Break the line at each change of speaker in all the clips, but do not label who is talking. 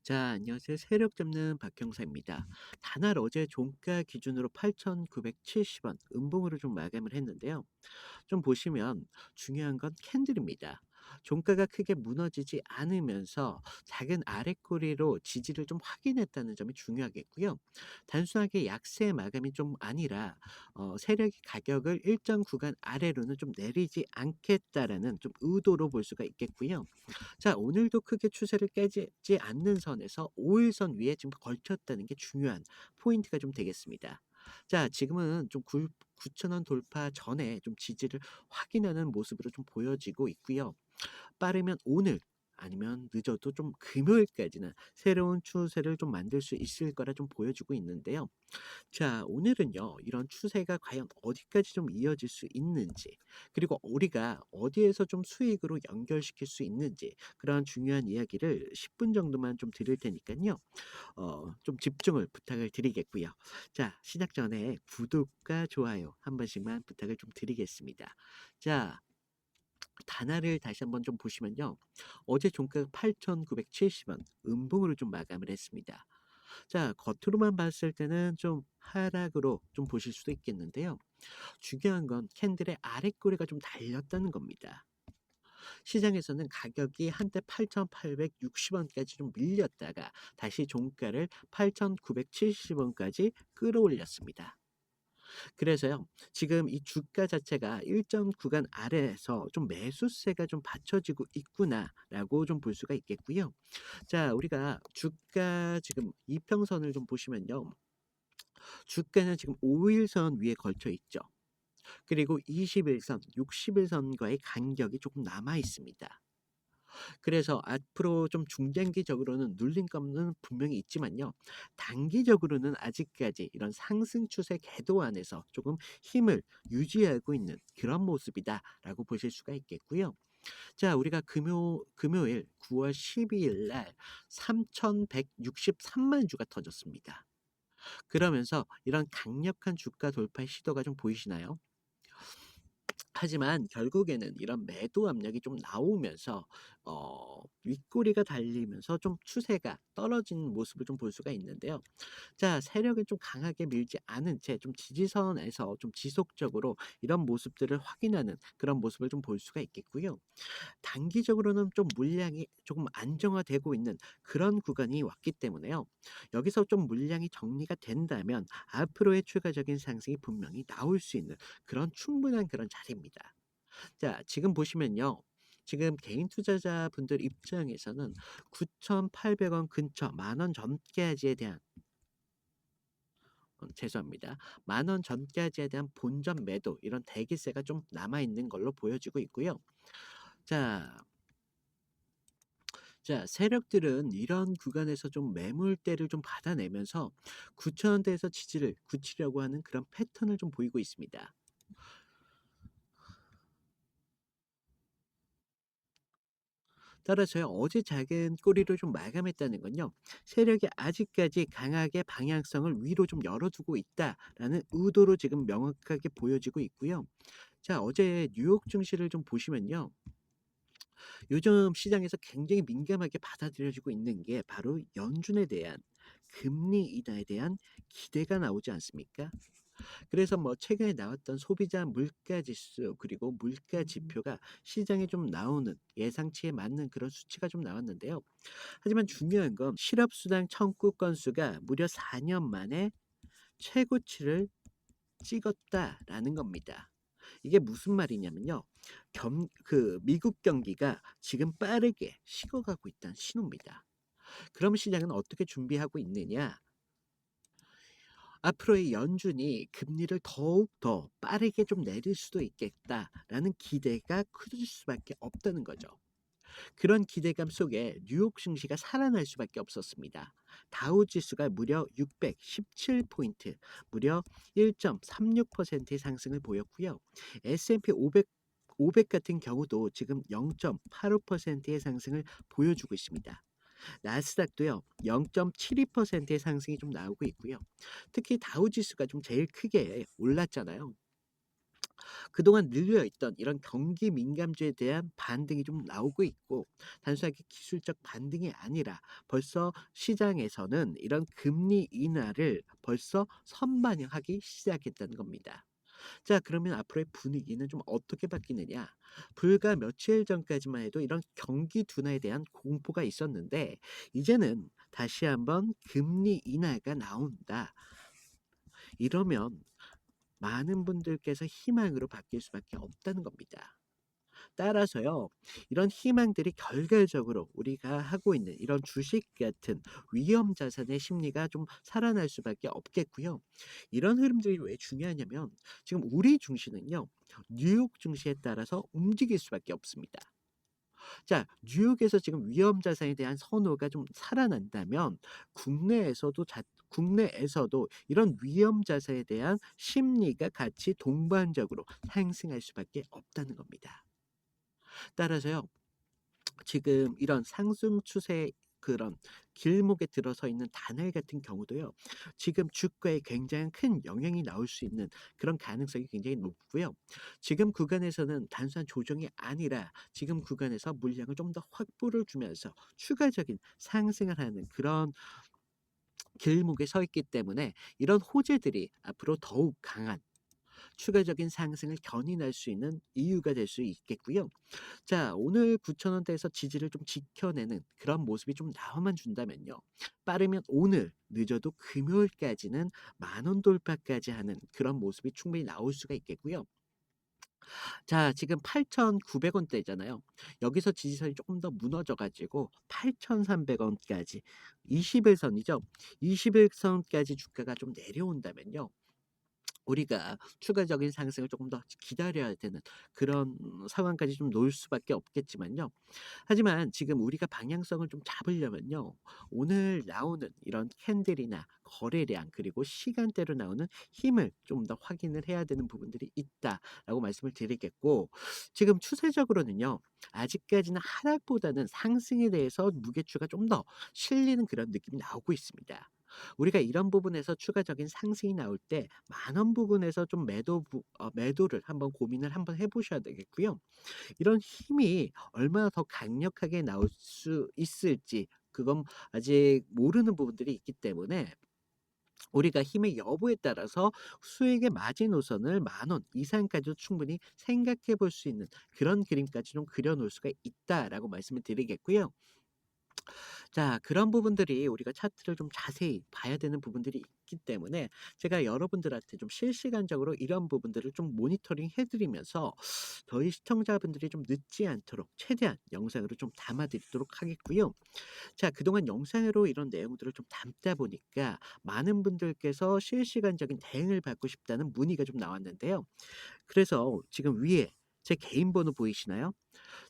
자, 안녕하세요. 세력 잡는 박형사입니다. 다날 어제 종가 기준으로 8,970원 음봉으로 좀 마감을 했는데요. 좀 보시면 중요한 건 캔들입니다. 종가가 크게 무너지지 않으면서 작은 아랫꼬리로 지지를 좀 확인했다는 점이 중요하겠고요. 단순하게 약세 마감이 좀 아니라 세력이 가격을 일정 구간 아래로는 좀 내리지 않겠다라는 좀 의도로 볼 수가 있겠고요. 자, 오늘도 크게 추세를 깨지 않는 선에서 5일선 위에 지금 걸쳤다는 게 중요한 포인트가 좀 되겠습니다. 자, 지금은 좀 9,000원 돌파 전에 좀 지지를 확인하는 모습으로 좀 보여지고 있고요. 빠르면 오늘 아니면 늦어도 좀 금요일까지는 새로운 추세를 좀 만들 수 있을 거라 좀 보여지고 있는데요. 자, 오늘은요, 이런 추세가 과연 어디까지 좀 이어질 수 있는지, 그리고 우리가 어디에서 좀 수익으로 연결시킬 수 있는지, 그런 중요한 이야기를 10분 정도만 좀 드릴 테니까요. 좀 집중을 부탁을 드리겠고요. 자, 시작 전에 구독과 좋아요 한 번씩만 부탁을 좀 드리겠습니다. 자, 단화를 다시 한번 좀 보시면요. 어제 종가가 8,970원 음봉으로 좀 마감을 했습니다. 자, 겉으로만 봤을 때는 좀 하락으로 좀 보실 수도 있겠는데요. 중요한 건 캔들의 아랫꼬리가 좀 달렸다는 겁니다. 시장에서는 가격이 한때 8,860원까지 좀 밀렸다가 다시 종가를 8,970원까지 끌어올렸습니다. 그래서요, 지금 이 주가 자체가 일정 구간 아래에서 좀 매수세가 좀 받쳐지고 있구나라고 좀 볼 수가 있겠고요. 자, 우리가 주가 지금 이평선을 좀 보시면요. 주가는 지금 5일선 위에 걸쳐 있죠. 그리고 20일선, 60일선과의 간격이 조금 남아 있습니다. 그래서 앞으로 좀 중장기적으로는 눌림감은 분명히 있지만요. 단기적으로는 아직까지 이런 상승 추세 궤도 안에서 조금 힘을 유지하고 있는 그런 모습이다라고 보실 수가 있겠고요. 자, 우리가 금요일 9월 12일 날 3,163만 주가 터졌습니다. 그러면서 이런 강력한 주가 돌파의 시도가 좀 보이시나요? 하지만 결국에는 이런 매도 압력이 좀 나오면서 윗꼬리가 달리면서 좀 추세가 떨어지는 모습을 좀 볼 수가 있는데요. 자, 세력을 좀 강하게 밀지 않은 채 좀 지지선에서 좀 지속적으로 이런 모습들을 확인하는 그런 모습을 좀 볼 수가 있겠고요. 단기적으로는 좀 물량이 조금 안정화되고 있는 그런 구간이 왔기 때문에요. 여기서 좀 물량이 정리가 된다면 앞으로의 추가적인 상승이 분명히 나올 수 있는 그런 충분한 그런 자리입니다. 자, 지금 보시면요. 지금 개인 투자자분들 입장에서는 9,800원 근처 만원 전까지에 대한 죄송합니다. 만원 전까지에 대한 본전 매도 이런 대기세가 좀 남아 있는 걸로 보여지고 있고요. 자, 세력들은 이런 구간에서 좀 매물대를 좀 받아내면서 9,000원대에서 지지를 굳히려고 하는 그런 패턴을 좀 보이고 있습니다. 따라서요, 어제 작은 꼬리로 좀 마감했다는 건요, 세력이 아직까지 강하게 방향성을 위로 좀 열어두고 있다라는 의도로 지금 명확하게 보여지고 있고요. 자, 어제 뉴욕 증시를 좀 보시면요. 요즘 시장에서 굉장히 민감하게 받아들여지고 있는 게 바로 연준에 대한 금리 인하에 대한 기대가 나오지 않습니까? 그래서 뭐 최근에 나왔던 소비자 물가 지수 그리고 물가 지표가 시장에 좀 나오는 예상치에 맞는 그런 수치가 좀 나왔는데요. 하지만 중요한 건 실업수당 청구 건수가 무려 4년 만에 최고치를 찍었다라는 겁니다. 이게 무슨 말이냐면요. 미국 경기가 지금 빠르게 식어가고 있다는 신호입니다. 그럼 시장은 어떻게 준비하고 있느냐? 앞으로의 연준이 금리를 더욱 더 빠르게 좀 내릴 수도 있겠다라는 기대가 커질 수밖에 없다는 거죠. 그런 기대감 속에 뉴욕 증시가 살아날 수밖에 없었습니다. 다우 지수가 무려 617포인트, 무려 1.36%의 상승을 보였고요. S&P 500 같은 경우도 지금 0.85%의 상승을 보여주고 있습니다. 나스닥도요, 0.72%의 상승이 좀 나오고 있고요. 특히 다우 지수가 좀 제일 크게 올랐잖아요. 그동안 눌려 있던 이런 경기 민감주에 대한 반등이 좀 나오고 있고, 단순하게 기술적 반등이 아니라 벌써 시장에서는 이런 금리 인하를 벌써 선반영하기 시작했다는 겁니다. 자, 그러면 앞으로의 분위기는 좀 어떻게 바뀌느냐? 불과 며칠 전까지만 해도 이런 경기 둔화에 대한 공포가 있었는데, 이제는 다시 한번 금리 인하가 나온다. 이러면 많은 분들께서 희망으로 바뀔 수밖에 없다는 겁니다. 따라서요, 이런 희망들이 결과적으로 우리가 하고 있는 이런 주식 같은 위험 자산의 심리가 좀 살아날 수밖에 없겠고요. 이런 흐름들이 왜 중요하냐면, 지금 우리 증시는요, 뉴욕 증시에 따라서 움직일 수밖에 없습니다. 자, 뉴욕에서 지금 위험 자산에 대한 선호가 좀 살아난다면 국내에서도 이런 위험 자산에 대한 심리가 같이 동반적으로 상승할 수밖에 없다는 겁니다. 따라서요, 지금 이런 상승 추세, 그런 길목에 들어서 있는 단을 같은 경우도요, 지금 주가에 굉장히 큰 영향이 나올 수 있는 그런 가능성이 굉장히 높고요. 지금 구간에서는 단순한 조정이 아니라 지금 구간에서 물량을 좀 더 확보를 주면서 추가적인 상승을 하는 그런 길목에 서 있기 때문에, 이런 호재들이 앞으로 더욱 강한 추가적인 상승을 견인할 수 있는 이유가 될 수 있겠고요. 자, 오늘 9,000원대에서 지지를 좀 지켜내는 그런 모습이 좀 나와만 준다면요, 빠르면 오늘, 늦어도 금요일까지는 10,000원 돌파까지 하는 그런 모습이 충분히 나올 수가 있겠고요. 자, 지금 8,900원대잖아요. 여기서 지지선이 조금 더 무너져 가지고 8,300원까지, 21선이죠. 21선까지 주가가 좀 내려온다면요, 우리가 추가적인 상승을 조금 더 기다려야 되는 그런 상황까지 좀 놓을 수밖에 없겠지만요. 하지만 지금 우리가 방향성을 좀 잡으려면요, 오늘 나오는 이런 캔들이나 거래량, 그리고 시간대로 나오는 힘을 좀 더 확인을 해야 되는 부분들이 있다라고 말씀을 드리겠고, 지금 추세적으로는요, 아직까지는 하락보다는 상승에 대해서 무게추가 좀 더 실리는 그런 느낌이 나오고 있습니다. 우리가 이런 부분에서 추가적인 상승이 나올 때 많은 부분에서 좀 매도를 한번 고민을 한번 해 보셔야 되겠고요. 이런 힘이 얼마나 더 강력하게 나올 수 있을지, 그건 아직 모르는 부분들이 있기 때문에, 우리가 힘의 여부에 따라서 수익의 마지노선을 10,000원 이상까지도 충분히 생각해 볼 수 있는 그런 그림까지 좀 그려 놓을 수가 있다라고 말씀을 드리겠고요. 자, 그런 부분들이 우리가 차트를 좀 자세히 봐야 되는 부분들이 있기 때문에, 제가 여러분들한테 좀 실시간적으로 이런 부분들을 좀 모니터링 해 드리면서 저희 시청자분들이 좀 늦지 않도록 최대한 영상으로 좀 담아 드리도록 하겠고요. 자, 그동안 영상으로 이런 내용들을 좀 담다 보니까 많은 분들께서 실시간적인 대응을 받고 싶다는 문의가 좀 나왔는데요. 그래서 지금 위에 제 개인 번호 보이시나요?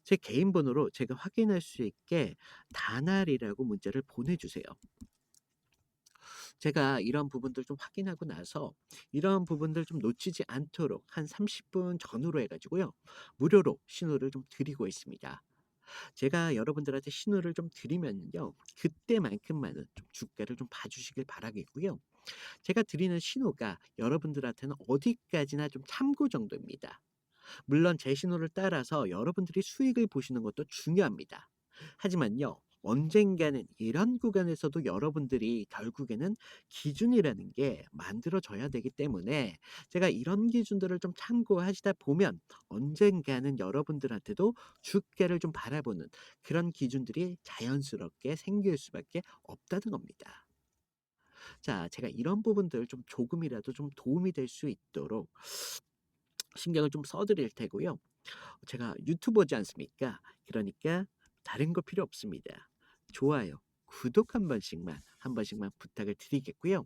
제 개인 번호로 제가 확인할 수 있게 다날이라고 문자를 보내주세요. 제가 이런 부분들 좀 확인하고 나서 이런 부분들 좀 놓치지 않도록 한 30분 전후로 해가지고요, 무료로 신호를 좀 드리고 있습니다. 제가 여러분들한테 신호를 좀 드리면요, 그때만큼만은 좀 주가를 좀 봐주시길 바라겠고요. 제가 드리는 신호가 여러분들한테는 어디까지나 좀 참고 정도입니다. 물론 제 신호를 따라서 여러분들이 수익을 보시는 것도 중요합니다. 하지만요, 언젠가는 이런 구간에서도 여러분들이 결국에는 기준이라는 게 만들어져야 되기 때문에, 제가 이런 기준들을 좀 참고하시다 보면 언젠가는 여러분들한테도 주가를 좀 바라보는 그런 기준들이 자연스럽게 생길 수밖에 없다는 겁니다. 자, 제가 이런 부분들 좀 조금이라도 좀 도움이 될 수 있도록 신경을 좀 써 드릴 테고요. 제가 유튜버지 않습니까? 그러니까 다른 거 필요 없습니다. 좋아요, 구독 한 번씩만 부탁을 드리겠고요.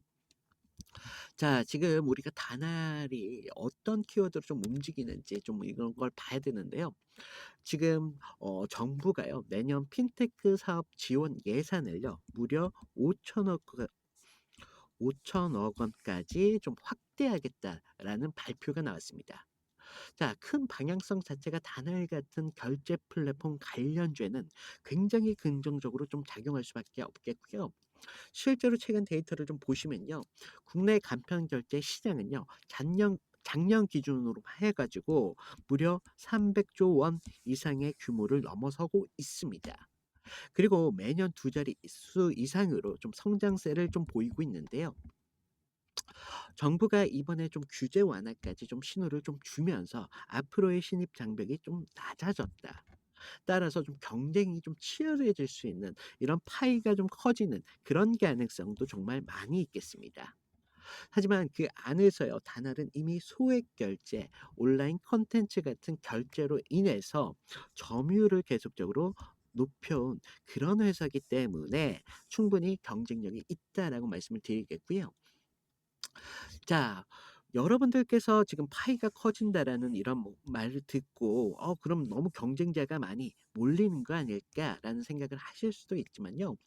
자, 지금 우리가 다날이 어떤 키워드로 좀 움직이는지 좀 이런 걸 봐야 되는데요. 지금 정부가요, 내년 핀테크 사업 지원 예산을요, 무려 5천억 원까지 좀 확대하겠다라는 발표가 나왔습니다. 자, 큰 방향성 자체가 다날 같은 결제 플랫폼 관련주에는 굉장히 긍정적으로 좀 작용할 수밖에 없겠고요. 실제로 최근 데이터를 좀 보시면요, 국내 간편 결제 시장은요, 작년 기준으로 해 가지고 무려 300조 원 이상의 규모를 넘어서고 있습니다. 그리고 매년 두 자릿수 이상으로 좀 성장세를 좀 보이고 있는데요. 정부가 이번에 좀 규제 완화까지 좀 신호를 좀 주면서 앞으로의 신입 장벽이 좀 낮아졌다. 따라서 좀 경쟁이 좀 치열해질 수 있는 이런 파이가 좀 커지는 그런 가능성도 정말 많이 있겠습니다. 하지만 그 안에서요, 다날은 이미 소액 결제, 온라인 콘텐츠 같은 결제로 인해서 점유율을 계속적으로 높여온 그런 회사이기 때문에 충분히 경쟁력이 있다라고 말씀을 드리겠고요. 자, 여러분들께서 지금 파이가 커진다라는 이런 말을 듣고 그럼 너무 경쟁자가 많이 몰리는 거 아닐까라는 생각을 하실 수도 있지만요.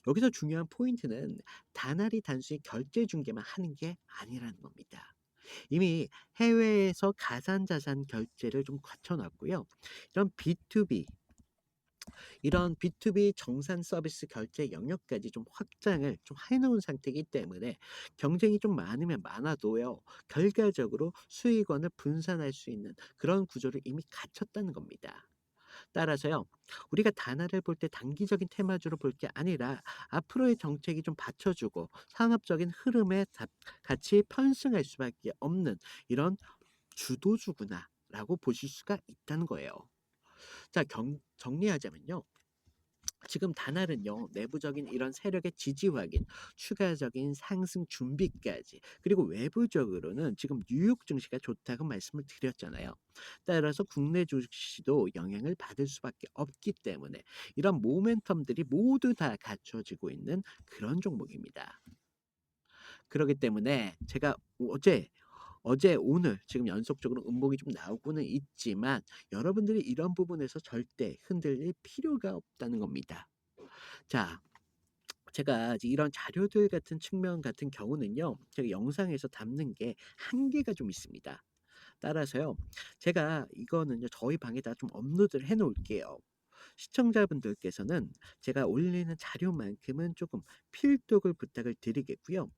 여기서 중요한 포인트는 다날이 단순히 결제 중개만 하는 게 아니라는 겁니다. 이미 해외에서 가상자산 결제를 좀 갖춰놨고요. 이런 B2B 이런 B2B 정산 서비스 결제 영역까지 좀 확장을 좀 해 놓은 상태이기 때문에 경쟁이 좀 많으면 많아도요. 결과적으로 수익원을 분산할 수 있는 그런 구조를 이미 갖췄다는 겁니다. 따라서요. 우리가 단어를 볼 때 단기적인 테마주로 볼 게 아니라 앞으로의 정책이 좀 받쳐주고 산업적인 흐름에 같이 편승할 수밖에 없는 이런 주도주구나라고 보실 수가 있다는 거예요. 자, 정리하자면요. 지금 다날은요, 내부적인 이런 세력의 지지 확인, 추가적인 상승 준비까지, 그리고 외부적으로는 지금 뉴욕 증시가 좋다고 말씀을 드렸잖아요. 따라서 국내 주식시도 영향을 받을 수밖에 없기 때문에 이런 모멘텀들이 모두 다 갖춰지고 있는 그런 종목입니다. 그렇기 때문에 제가 어제, 오늘 지금 연속적으로 음봉이 좀 나오고는 있지만 여러분들이 이런 부분에서 절대 흔들릴 필요가 없다는 겁니다. 자, 제가 이제 이런 자료들 같은 측면 같은 경우는요. 제가 영상에서 담는 게 한계가 좀 있습니다. 따라서요. 제가 이거는요. 저희 방에다 좀 업로드를 해 놓을게요. 시청자분들께서는 제가 올리는 자료만큼은 조금 필독을 부탁을 드리겠고요.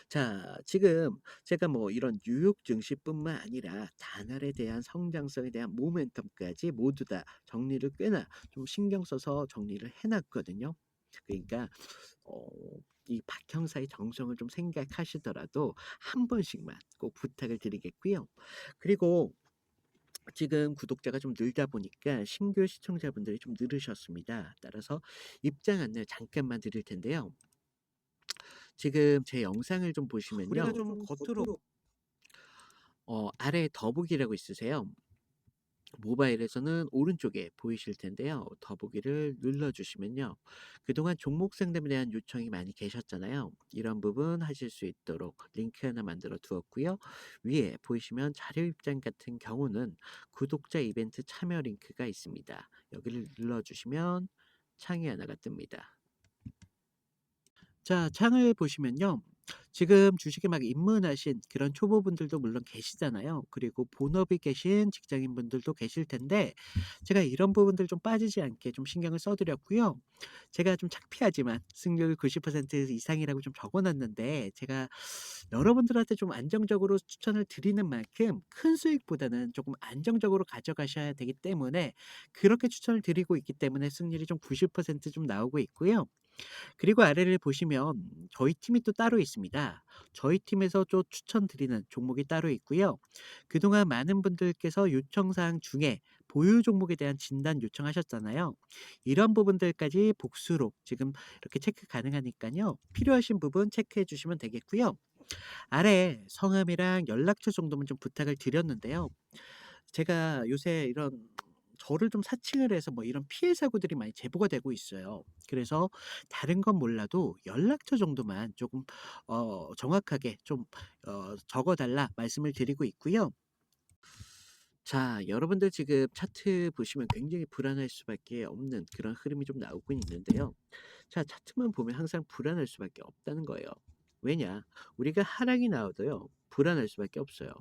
자, 지금 제가 뭐 이런 뉴욕 증시뿐만 아니라 다날에 대한 성장성에 대한 모멘텀까지 모두 다 정리를 꽤나 좀 신경 써서 정리를 해 놨거든요. 그러니까 어 이 박 형사의 정성을 좀 생각하시더라도 한 번씩만 꼭 부탁을 드리겠고요. 그리고 지금 구독자가 좀 늘다 보니까 신규 시청자분들이 좀 늘으셨습니다. 따라서 입장 안내 잠깐만 드릴 텐데요. 지금 제 영상을 좀
우리가
보시면요.
좀
겉으로
겉으로
아래에 더보기라고 있으세요. 모바일에서는 오른쪽에 보이실 텐데요. 더보기를 눌러주시면요. 그동안 종목 상담에 대한 요청이 많이 계셨잖아요. 이런 부분 하실 수 있도록 링크 하나 만들어 두었고요. 위에 보이시면 자료 입장 같은 경우는 구독자 이벤트 참여 링크가 있습니다. 여기를 눌러주시면 창이 하나가 뜹니다. 자, 창을 보시면요. 지금 주식에 막 입문하신 그런 초보분들도 물론 계시잖아요. 그리고 본업이 계신 직장인분들도 계실 텐데 제가 이런 부분들 좀 빠지지 않게 좀 신경을 써 드렸고요. 제가 좀 창피하지만 승률 90% 이상이라고 좀 적어 놨는데 제가 여러분들한테 좀 안정적으로 추천을 드리는 만큼 큰 수익보다는 조금 안정적으로 가져가셔야 되기 때문에 그렇게 추천을 드리고 있기 때문에 승률이 좀 90%좀 나오고 있고요. 그리고 아래를 보시면 저희 팀이 또 따로 있습니다. 저희 팀에서 또 추천드리는 종목이 따로 있고요. 그동안 많은 분들께서 요청사항 중에 보유 종목에 대한 진단 요청하셨잖아요. 이런 부분들까지 복수로 지금 이렇게 체크 가능하니까요. 필요하신 부분 체크해 주시면 되겠고요. 아래 성함이랑 연락처 정도만 좀 부탁을 드렸는데요. 제가 요새 이런 저를 좀 사칭을 해서 뭐 이런 피해 사고들이 많이 제보가 되고 있어요. 그래서 다른 건 몰라도 연락처 정도만 조금 정확하게 좀 적어 달라 말씀을 드리고 있고요. 자, 여러분들 지금 차트 보시면 굉장히 불안할 수밖에 없는 그런 흐름이 좀 나오고 있는데요. 자, 차트만 보면 항상 불안할 수밖에 없다는 거예요. 왜냐? 우리가 하락이 나와도요. 불안할 수밖에 없어요.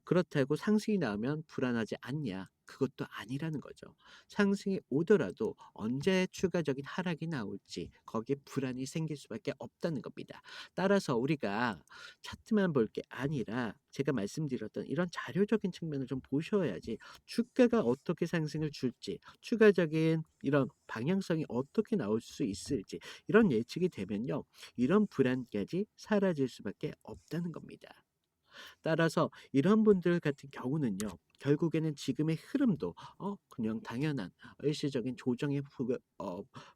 그렇다고 상승이 나오면 불안하지 않냐? 그것도 아니라는 거죠. 상승이 오더라도 언제 추가적인 하락이 나올지 거기에 불안이 생길 수밖에 없다는 겁니다. 따라서 우리가 차트만 볼 게 아니라 제가 말씀드렸던 이런 자료적인 측면을 좀 보셔야지 주가가 어떻게 상승을 줄지 추가적인 이런 방향성이 어떻게 나올 수 있을지 이런 예측이 되면요. 이런 불안까지 사라질 수밖에 없다는 겁니다. 따라서 이런 분들 같은 경우는요. 결국에는 지금의 흐름도 그냥 당연한 일시적인 조정의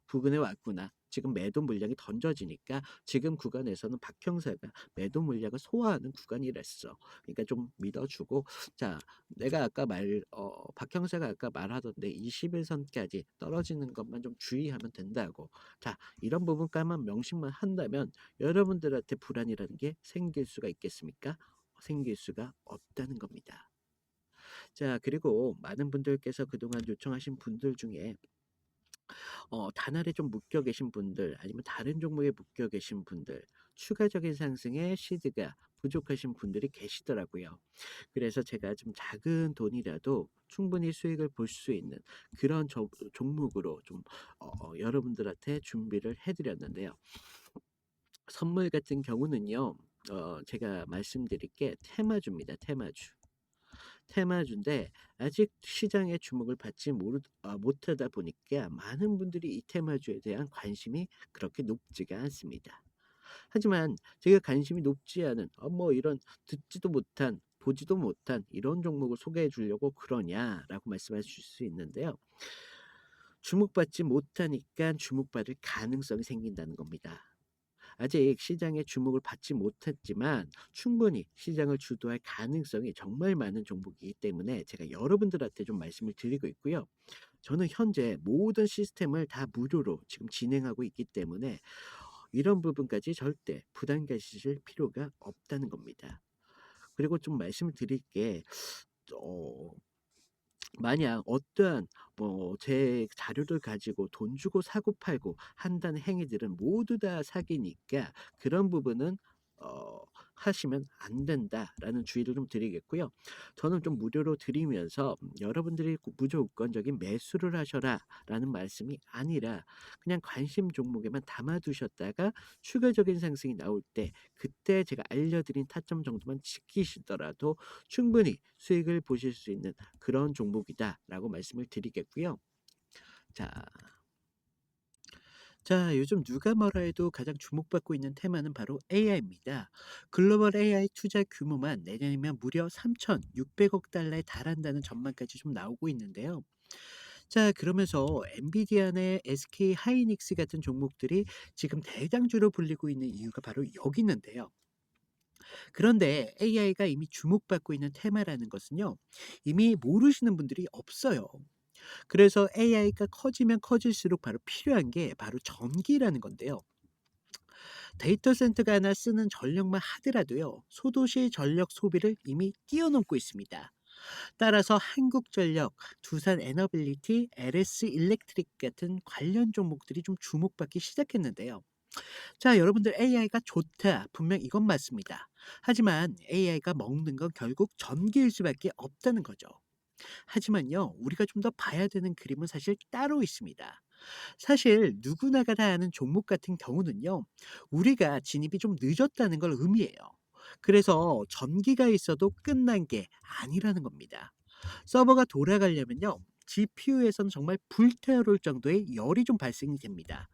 부근에 왔구나. 지금 매도 물량이 던져지니까 지금 구간에서는 박형사가 매도 물량을 소화하는 구간이랬어. 그러니까 좀 믿어주고 자 내가 아까 박형사가 아까 말하던데 21선까지 떨어지는 것만 좀 주의하면 된다고. 자 이런 부분까만 명심만 한다면 여러분들한테 불안이라는 게 생길 수가 있겠습니까? 생길 수가 없다는 겁니다. 자, 그리고 많은 분들께서 그동안 요청하신 분들 중에 단알에 좀 묶여 계신 분들 아니면 다른 종목에 묶여 계신 분들 추가적인 상승의 시드가 부족하신 분들이 계시더라고요. 그래서 제가 좀 작은 돈이라도 충분히 수익을 볼 수 있는 그런 종목으로 좀 여러분들한테 준비를 해드렸는데요. 선물 같은 경우는요. 제가 말씀드릴 게 테마주입니다. 테마주. 테마주인데 아직 시장의 주목을 받지 못하다 보니까 많은 분들이 이 테마주에 대한 관심이 그렇게 높지가 않습니다. 하지만 제가 관심이 높지 않은 뭐 이런 듣지도 못한 보지도 못한 이런 종목을 소개해 주려고 그러냐라고 말씀하실 수 있는데요. 주목받지 못하니까 주목받을 가능성이 생긴다는 겁니다. 아직 시장의 주목을 받지 못했지만 충분히 시장을 주도할 가능성이 정말 많은 종목이기 때문에 제가 여러분들한테 좀 말씀을 드리고 있고요. 저는 현재 모든 시스템을 다 무료로 지금 진행하고 있기 때문에 이런 부분까지 절대 부담 가지실 필요가 없다는 겁니다. 그리고 좀 말씀을 드릴 게 어, 만약 어떠한 제 자료를 가지고 돈 주고 사고 팔고 한다는 행위들은 모두 다 사기니까 그런 부분은 어 하시면 안 된다라는 주의를 좀 드리겠고요. 저는 좀 무료로 드리면서 여러분들이 꼭 무조건적인 매수를 하셔라라는 말씀이 아니라 그냥 관심 종목에만 담아 두셨다가 추가적인 상승이 나올 때 그때 제가 알려드린 타점 정도만 지키시더라도 충분히 수익을 보실 수 있는 그런 종목이다라고 말씀을 드리겠고요. 자, 요즘 누가 뭐라 해도 가장 주목받고 있는 테마는 바로 AI입니다. 글로벌 AI 투자 규모만 내년이면 무려 3,600억 달러에 달한다는 전망까지 좀 나오고 있는데요. 자, 그러면서 엔비디아나 SK 하이닉스 같은 종목들이 지금 대장주로 불리고 있는 이유가 바로 여기 있는데요. 그런데 AI가 이미 주목받고 있는 테마라는 것은요. 이미 모르시는 분들이 없어요. 그래서 AI가 커지면 커질수록 바로 필요한 게 바로 전기라는 건데요. 데이터 센터가 하나 쓰는 전력만 하더라도요. 소도시 전력 소비를 이미 뛰어넘고 있습니다. 따라서 한국전력, 두산 에너빌리티, LS 일렉트릭 같은 관련 종목들이 좀 주목받기 시작했는데요. 자, 여러분들 AI가 좋다. 분명 이건 맞습니다. 하지만 AI가 먹는 건 결국 전기일 수밖에 없다는 거죠. 하지만요, 우리가 좀 더 봐야 되는 그림은 사실 따로 있습니다. 사실 누구나가 다 아는 종목 같은 경우는요, 우리가 진입이 좀 늦었다는 걸 의미해요. 그래서 전기가 있어도 끝난 게 아니라는 겁니다. 서버가 돌아가려면요, GPU에서는 정말 불태워올 정도의 열이 좀 발생이 됩니다.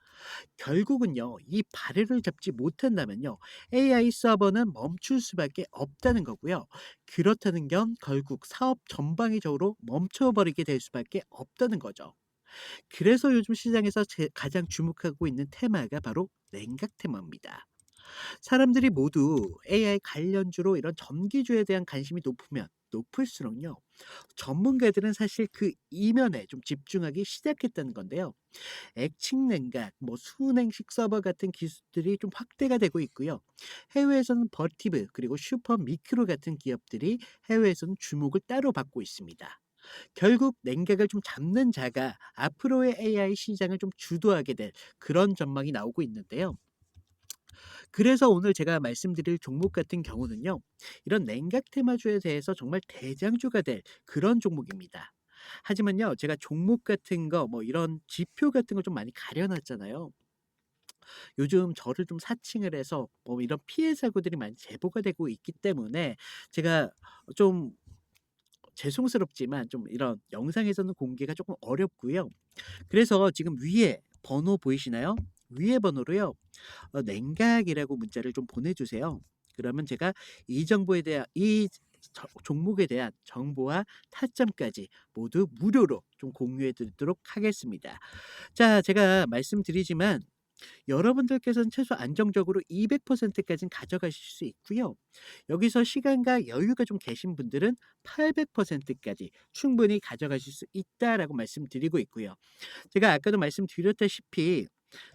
결국은요, 이 발해를 잡지 못한다면요, AI 서버는 멈출 수밖에 없다는 거고요. 그렇다는 건 결국 사업 전방위적으로 멈춰버리게 될 수밖에 없다는 거죠. 그래서 요즘 시장에서 가장 주목하고 있는 테마가 바로 냉각 테마입니다. 사람들이 모두 AI 관련주로 이런 전기주에 대한 관심이 높으면 높을수록요. 전문가들은 사실 그 이면에 좀 집중하기 시작했다는 건데요. 액침 냉각, 수냉식 서버 같은 기술들이 좀 확대가 되고 있고요. 해외에서는 버티브 그리고 슈퍼 미크로 같은 기업들이 해외에서는 주목을 따로 받고 있습니다. 결국 냉각을 좀 잡는 자가 앞으로의 AI 시장을 좀 주도하게 될 그런 전망이 나오고 있는데요. 그래서 오늘 제가 말씀드릴 종목 같은 경우는요. 이런 냉각 테마주에 대해서 정말 대장주가 될 그런 종목입니다. 하지만요. 제가 종목 같은 거 뭐 이런 지표 같은 걸 좀 많이 가려 놨잖아요. 요즘 저를 좀 사칭을 해서 뭐 이런 피해 사고들이 많이 제보가 되고 있기 때문에 제가 좀 죄송스럽지만 좀 이런 영상에서는 공개가 조금 어렵고요. 그래서 지금 위에 번호 보이시나요? 위에 번호로요. 냉각이라고 문자를 좀 보내주세요. 그러면 제가 이 정보에 대한 이 종목에 대한 정보와 타점까지 모두 무료로 좀 공유해 드리도록 하겠습니다. 자, 제가 말씀드리지만 여러분들께서는 최소 안정적으로 200%까지는 가져가실 수 있고요. 여기서 시간과 여유가 좀 계신 분들은 800%까지 충분히 가져가실 수 있다라고 말씀드리고 있고요. 제가 아까도 말씀드렸다시피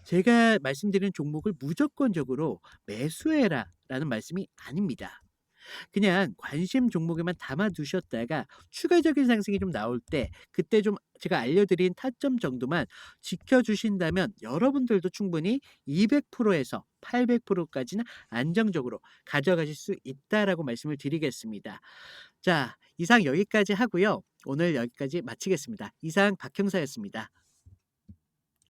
제가 말씀드린 종목을 무조건적으로 매수해라라는 말씀이 아닙니다. 그냥 관심 종목에만 담아 두셨다가 추가적인 상승이 좀 나올 때 그때 좀 제가 알려드린 타점 정도만 지켜주신다면 여러분들도 충분히 200%에서 800%까지는 안정적으로 가져가실 수 있다라고 말씀을 드리겠습니다. 자, 이상 여기까지 하고요. 오늘 여기까지 마치겠습니다. 이상 박 형사였습니다.